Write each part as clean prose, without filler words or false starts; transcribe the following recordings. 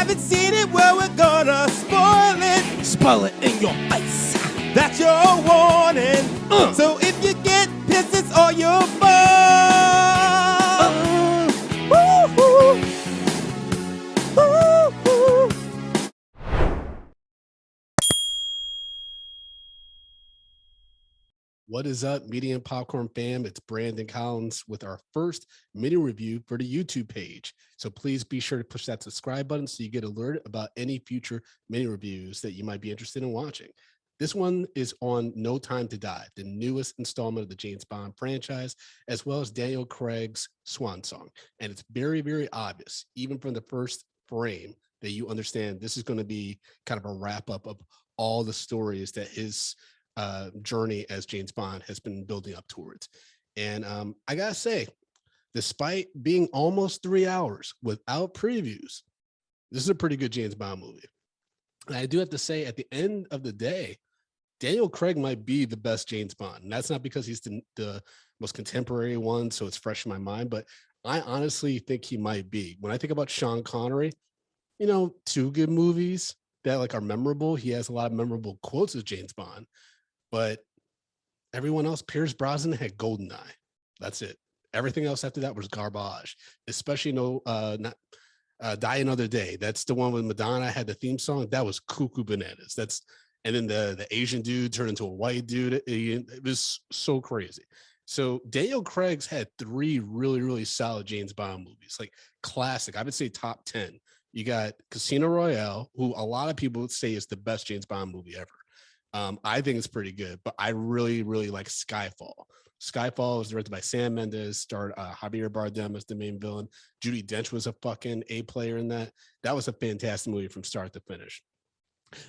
haven't seen it, well, we're gonna spoil it. Spoil it in your face. That's your warning. So if you get pissed, it's all your fault. Woo-hoo. Woo-hoo. What is up, Media and Popcorn fam? It's Brandon Collins with our first mini review for the YouTube page. So please be sure to push that subscribe button so you get alerted about any future mini reviews that you might be interested in watching. This one is on No Time to Die, the newest installment of the James Bond franchise, as well as Daniel Craig's Swan Song. And it's very, very obvious, even from the first frame, that you understand this is going to be kind of a wrap up of all the stories that his journey as James Bond has been building up towards. And I gotta say, despite being almost 3 hours without previews, this is a pretty good James Bond movie. And I do have to say, at the end of the day, Daniel Craig might be the best James Bond. And that's not because he's the most contemporary one, so it's fresh in my mind, but I honestly think he might be. When I think about Sean Connery, you know, 2 good movies that like are memorable. He has a lot of memorable quotes as James Bond. But everyone else, Pierce Brosnan had GoldenEye. That's it. Everything else after that was garbage, especially Die Another Day. That's the one with Madonna had the theme song. That was cuckoo bananas. And then the Asian dude turned into a white dude. It was so crazy. So Daniel Craig's had 3 really, really solid James Bond movies, like classic. I would say top 10. You got Casino Royale, who a lot of people would say is the best James Bond movie ever. I think it's pretty good, but I really, really like Skyfall. Skyfall was directed by Sam Mendes, starred Javier Bardem as the main villain. Judi Dench was a fucking A player in that. That was a fantastic movie from start to finish.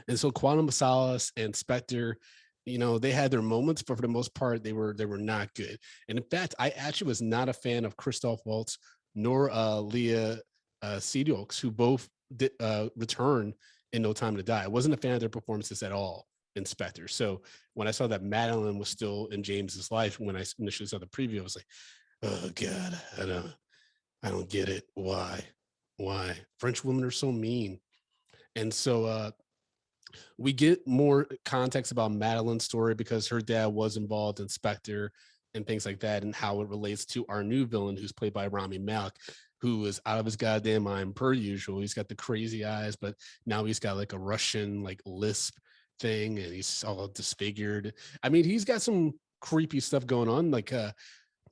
And so Quantum of Solace and Spectre, you know, they had their moments, but for the most part, they were not good. And in fact, I actually was not a fan of Christoph Waltz nor Leah Seydoux, who both returned in No Time to Die. I wasn't a fan of their performances at all in Spectre. So when I saw that Madeline was still in James's life, when I initially saw the preview, I was like, oh God, I don't get it. Why? French women are so mean. And so we get more context about Madeline's story because her dad was involved in Spectre and things like that, and how it relates to our new villain, who's played by Rami Malek, who is out of his goddamn mind per usual. He's got the crazy eyes, but now he's got like a Russian like lisp thing, and he's all disfigured. I mean, he's got some creepy stuff going on. Like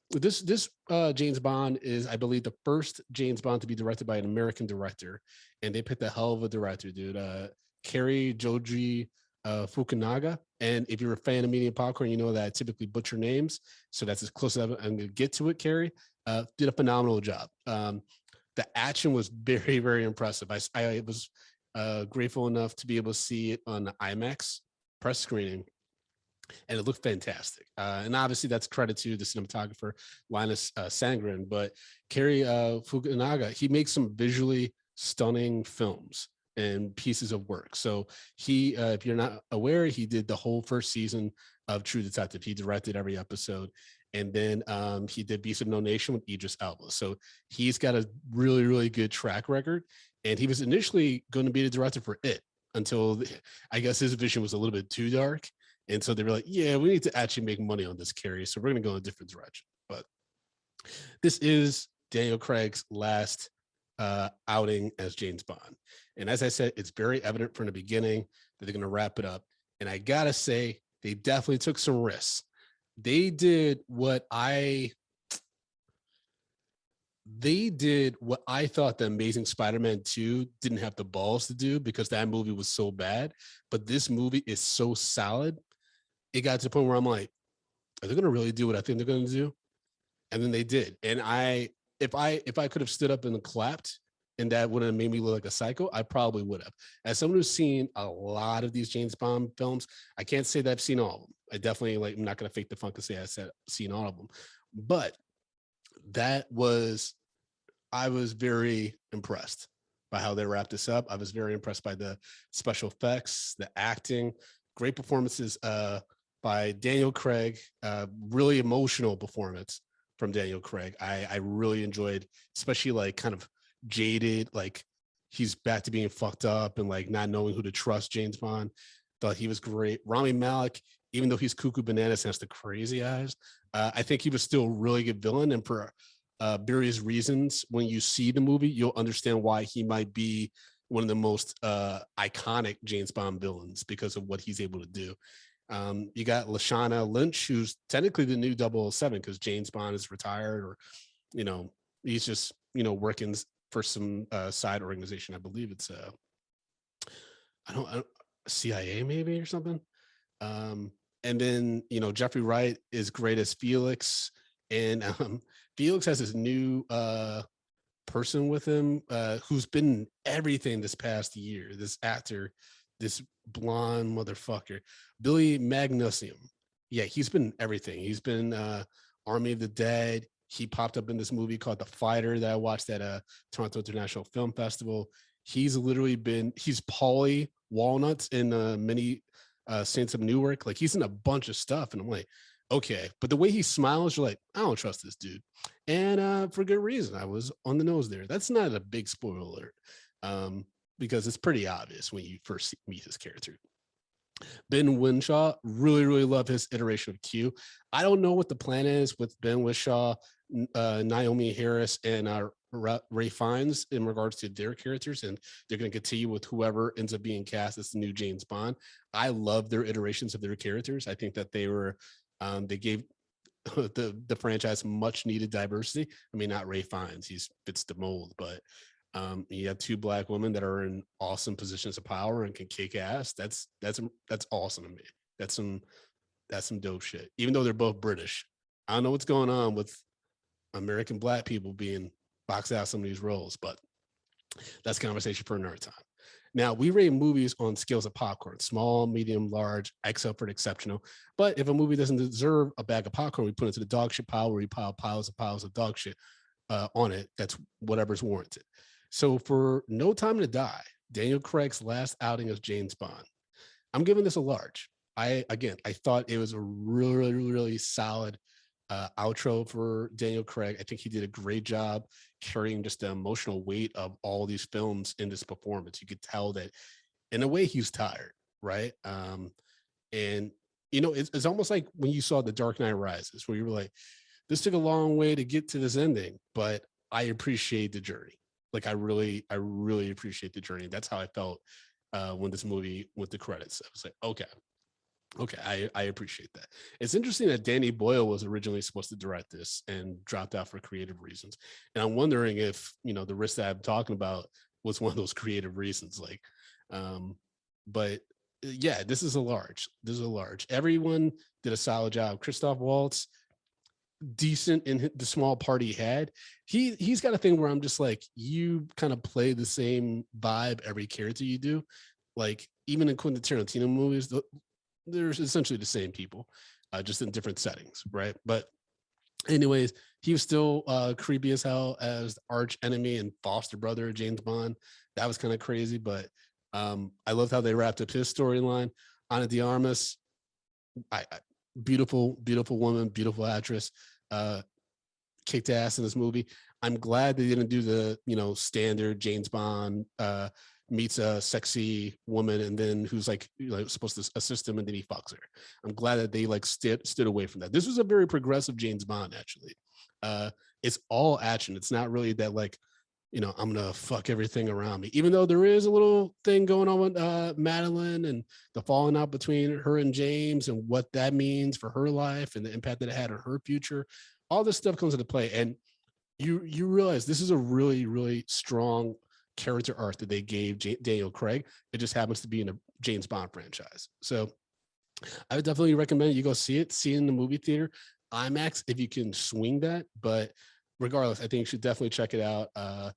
this James Bond is, I believe, the first James Bond to be directed by an American director, and they picked a hell of a director, dude. Cary Joji Fukunaga. And if you're a fan of Media Popcorn, you know that I typically butcher names, so that's as close as I'm going to get to it. Cary did a phenomenal job. The action was very, very impressive. I was grateful enough to be able to see it on the IMAX press screening, and it looked fantastic. And obviously that's credit to the cinematographer Linus Sandgren, but Cary Fukunaga, he makes some visually stunning films and pieces of work. So he, if you're not aware, he did the whole first season of True Detective. He directed every episode. And then he did Beast of No Nation with Idris Elba. So he's got a really, really good track record. And he was initially going to be the director for It until I guess his vision was a little bit too dark. And so they were like, yeah, we need to actually make money on this, Cary. So we're going to go in a different direction. But this is Daniel Craig's last outing as James Bond. And as I said, it's very evident from the beginning that they're going to wrap it up. And I got to say, they definitely took some risks. They did what I thought the Amazing Spider-Man 2 didn't have the balls to do, because that movie was so bad. But this movie is so solid. It got to the point where I'm like, are they going to really do what I think they're going to do? And then they did. And if I could have stood up and clapped, and that wouldn't have made me look like a psycho, I probably would have. As someone who's seen a lot of these James Bond films, I can't say that I've seen all of them. I definitely I'm not going to fake the funk and say I've seen all of them. But I was very impressed by how they wrapped this up. I was very impressed by the special effects, the acting, great performances by Daniel Craig, really emotional performance from Daniel Craig. I really enjoyed, especially like kind of jaded, like he's back to being fucked up and like not knowing who to trust. James Bond, thought he was great. Rami Malek, even though he's cuckoo bananas and has the crazy eyes, I think he was still a really good villain. And for various reasons, when you see the movie, you'll understand why he might be one of the most iconic James Bond villains because of what he's able to do. You got Lashana Lynch, who's technically the new 007 because James Bond is retired, or he's just working for some side organization. I believe it's I don't CIA maybe or something. And then Jeffrey Wright is great as Felix, and Felix has this new person with him who's been everything this past year. This actor, this blonde motherfucker, Billy Magnussium. Yeah, he's been everything. He's been Army of the Dead. He popped up in this movie called The Fighter that I watched at Toronto International Film Festival. He's Paulie Walnuts in many Saints of Newark. Like, he's in a bunch of stuff, and I'm like, okay. But the way he smiles, you're like, I don't trust this dude, and for good reason. I was on the nose there. That's not a big spoiler alert, because it's pretty obvious when you first meet his character. Ben Winshaw, really, really love his iteration of Q. I don't know what the plan is with Ben Winshaw, Naomi Harris, and Ray Fiennes in regards to their characters, and they're going to continue with whoever ends up being cast as the new James Bond. I love their iterations of their characters. I think that they gave the franchise much needed diversity. I mean, not Ray Fiennes, he fits the mold, but you have two Black women that are in awesome positions of power and can kick ass. That's awesome to me. That's some dope shit. Even though they're both British, I don't know what's going on with American Black people being boxed out some of these roles, but that's a conversation for another time. Now, we rate movies on scales of popcorn: small, medium, large, excellent for exceptional. But if a movie doesn't deserve a bag of popcorn, we put it into the dog shit pile, where we pile piles and piles of dog shit on it. That's whatever's warranted. So for No Time to Die, Daniel Craig's last outing as James Bond, I'm giving this a large. I thought it was a really, really, really solid outro for Daniel Craig. I think he did a great job carrying just the emotional weight of all these films in this performance. You could tell that in a way he's tired, right? And it's almost like when you saw The Dark Knight Rises, where you were like, this took a long way to get to this ending, but I appreciate the journey. Like, I really appreciate the journey. That's how I felt when this movie went to credits. I was like, okay, I appreciate that. It's interesting that Danny Boyle was originally supposed to direct this and dropped out for creative reasons. And I'm wondering if, the risk that I'm talking about was one of those creative reasons. Like, but yeah, this is a large. Everyone did a solid job. Christoph Waltz, decent in the small part he had. He's got a thing where I'm just like, you kind of play the same vibe every character you do. Like, even in Quentin Tarantino movies, there's essentially the same people, just in different settings, right? But anyways, he was still creepy as hell as arch enemy and foster brother of James Bond. That was kind of crazy, but I loved how they wrapped up his storyline. Ana de Armas, beautiful woman, beautiful actress, kicked ass in this movie. I'm glad they didn't do the standard James Bond meets a sexy woman and then who's like supposed to assist him and then he fucks her. I'm glad that they stood away from that. This was a very progressive James Bond, actually. It's all action. It's not really that I'm gonna fuck everything around me, even though there is a little thing going on with Madeline and the falling out between her and James and what that means for her life and the impact that it had on her future. All this stuff comes into play, and you realize this is a really, really strong character arc that they gave Daniel Craig. It just happens to be in a James Bond franchise. So I would definitely recommend you go see it in the movie theater, IMAX, if you can swing that. But regardless, I think you should definitely check it out. A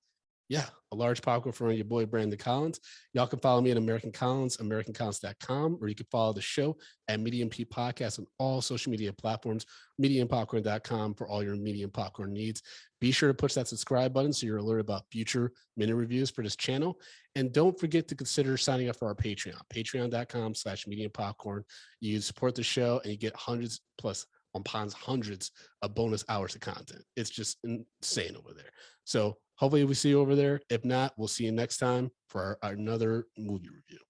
large popcorn for your boy Brandon Collins. Y'all can follow me at American Collins, AmericanCollins.com, or you can follow the show at Medium P Podcast on all social media platforms, MediumPopcorn.com for all your Medium Popcorn needs. Be sure to push that subscribe button so you're alerted about future mini reviews for this channel. And don't forget to consider signing up for our Patreon, patreon.com/Medium Popcorn. You support the show and you get hundreds of bonus hours of content. It's just insane over there. So Hopefully we see you over there. If not, we'll see you next time for another movie review.